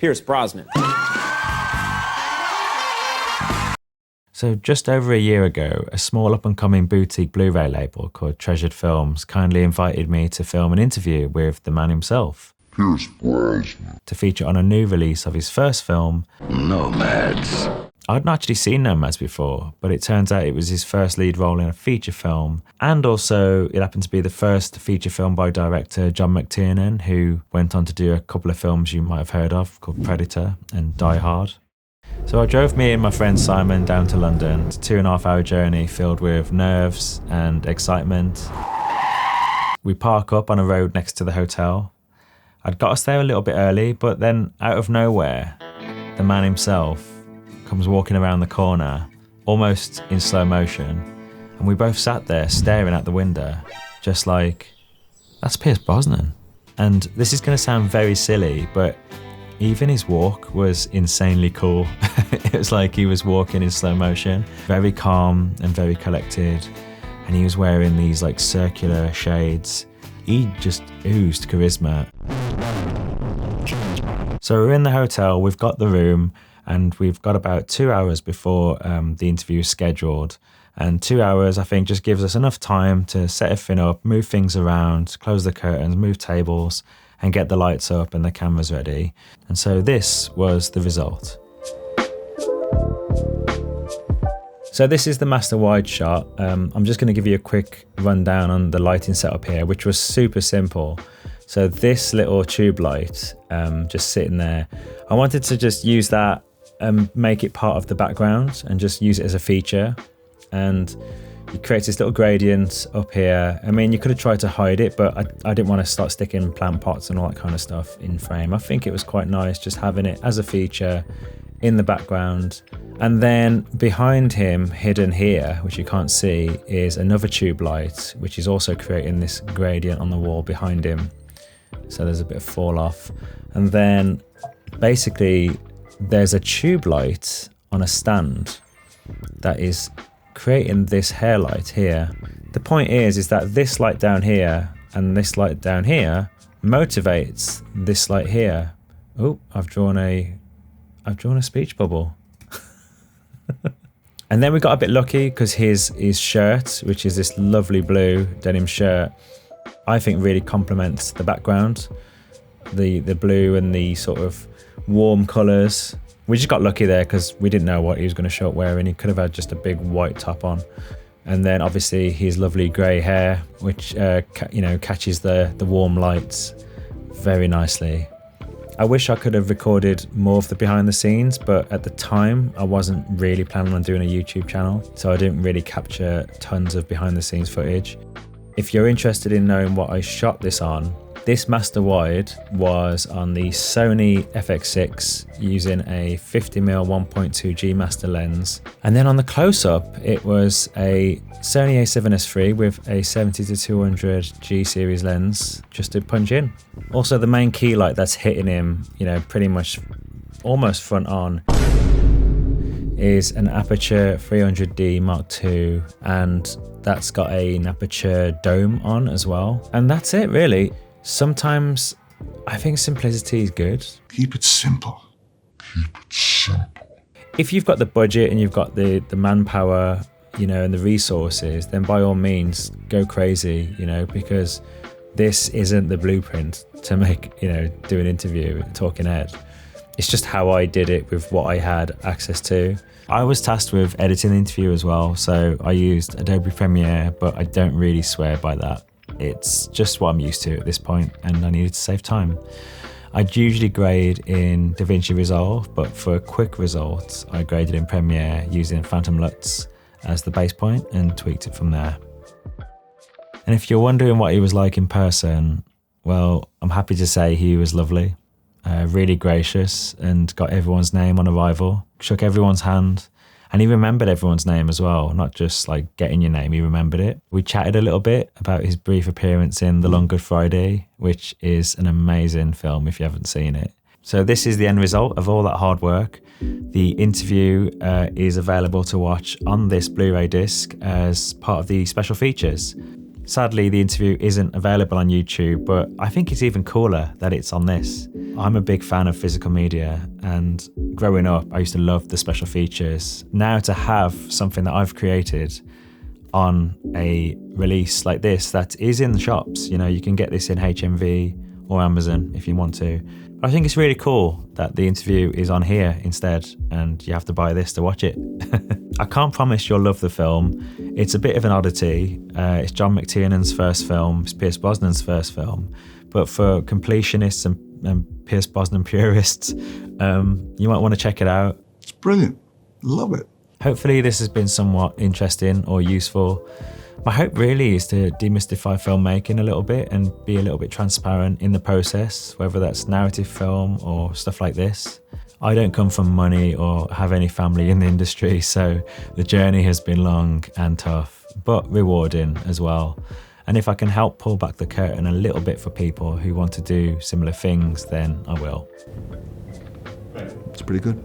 Pierce Brosnan. So just over a year ago, a small up-and-coming boutique Blu-ray label called Treasured Films kindly invited me to film an interview with the man himself, Pierce Brosnan, to feature on a new release of his first film, Nomads. I'd not actually seen Nomads before, but it turns out it was his first lead role in a feature film, and also it happened to be the first feature film by director John McTiernan, who went on to do a couple of films you might have heard of called Predator and Die Hard. So I drove me and my friend Simon down to London. It's a 2.5-hour journey filled with nerves and excitement. We park up on a road next to the hotel. I'd got us there a little bit early, but then out of nowhere, the man himself comes walking around the corner, almost in slow motion, and we both sat there staring out the window, just like, that's Pierce Brosnan. And this is going to sound very silly, but even his walk was insanely cool. It was like he was walking in slow motion, very calm and very collected, and he was wearing these like circular shades. He just oozed charisma. So we're in the hotel, we've got the room, and we've got about 2 hours before the interview is scheduled. And 2 hours, I think, just gives us enough time to set everything up, move things around, close the curtains, move tables, and get the lights up and the cameras ready. And so this was the result. So this is the master wide shot. I'm just going to give you a quick rundown on the lighting setup here, which was super simple. So this little tube light, just sitting there, I wanted to just use that and make it part of the background and just use it as a feature. And it creates this little gradient up here. I mean, you could have tried to hide it, but I didn't want to start sticking plant pots and all that kind of stuff in frame. I think it was quite nice just having it as a feature in the background. And then behind him, hidden here, which you can't see, is another tube light, which is also creating this gradient on the wall behind him. So there's a bit of fall off. And then basically there's a tube light on a stand that is creating this hair light here. The point is that this light down here and this light down here motivates this light here. Oh, I've drawn a speech bubble. And then we got a bit lucky because his shirt, which is this lovely blue denim shirt, I think really complements the background. The blue and the sort of warm colours. We just got lucky there because we didn't know what he was going to show up wearing. He could have had just a big white top on. And then obviously his lovely grey hair, which catches the warm lights very nicely. I wish I could have recorded more of the behind the scenes, but at the time I wasn't really planning on doing a YouTube channel, so I didn't really capture tons of behind the scenes footage. If you're interested in knowing what I shot this on, this master wide was on the Sony FX6 using a 50mm 1.2G master lens. And then on the close-up, it was a Sony a7S III with a 70-200 G series lens just to punch in. Also, the main key light that's hitting him, pretty much almost front on, is an Aperture 300D Mark II, and that's got an Aperture dome on as well. And that's it, really. Sometimes I think simplicity is good. Keep it simple. Keep it simple. If you've got the budget and you've got the manpower, and the resources, then by all means go crazy, because this isn't the blueprint to make, do an interview, talking head. It's just how I did it with what I had access to. I was tasked with editing the interview as well, so I used Adobe Premiere, but I don't really swear by that. It's just what I'm used to at this point, and I needed to save time. I'd usually grade in DaVinci Resolve, but for quick results, I graded in Premiere using Phantom LUTs as the base point and tweaked it from there. And if you're wondering what he was like in person, well, I'm happy to say he was lovely, really gracious, and got everyone's name on arrival, shook everyone's hand. And he remembered everyone's name as well, not just like getting your name, he remembered it. We chatted a little bit about his brief appearance in The Long Good Friday, which is an amazing film if you haven't seen it. So this is the end result of all that hard work. The interview is available to watch on this Blu-ray disc as part of the special features. Sadly, the interview isn't available on YouTube, but I think it's even cooler that it's on this. I'm a big fan of physical media, and growing up, I used to love the special features. Now to have something that I've created on a release like this that is in the shops, you know, you can get this in HMV or Amazon if you want to. But I think it's really cool that the interview is on here instead, and you have to buy this to watch it. I can't promise you'll love the film. It's a bit of an oddity. It's John McTiernan's first film, it's Pierce Brosnan's first film. But for completionists and Pierce Brosnan purists, you might want to check it out. It's brilliant. Love it. Hopefully this has been somewhat interesting or useful. My hope really is to demystify filmmaking a little bit and be a little bit transparent in the process, whether that's narrative film or stuff like this. I don't come from money or have any family in the industry, so the journey has been long and tough, but rewarding as well. And if I can help pull back the curtain a little bit for people who want to do similar things, then I will. It's pretty good.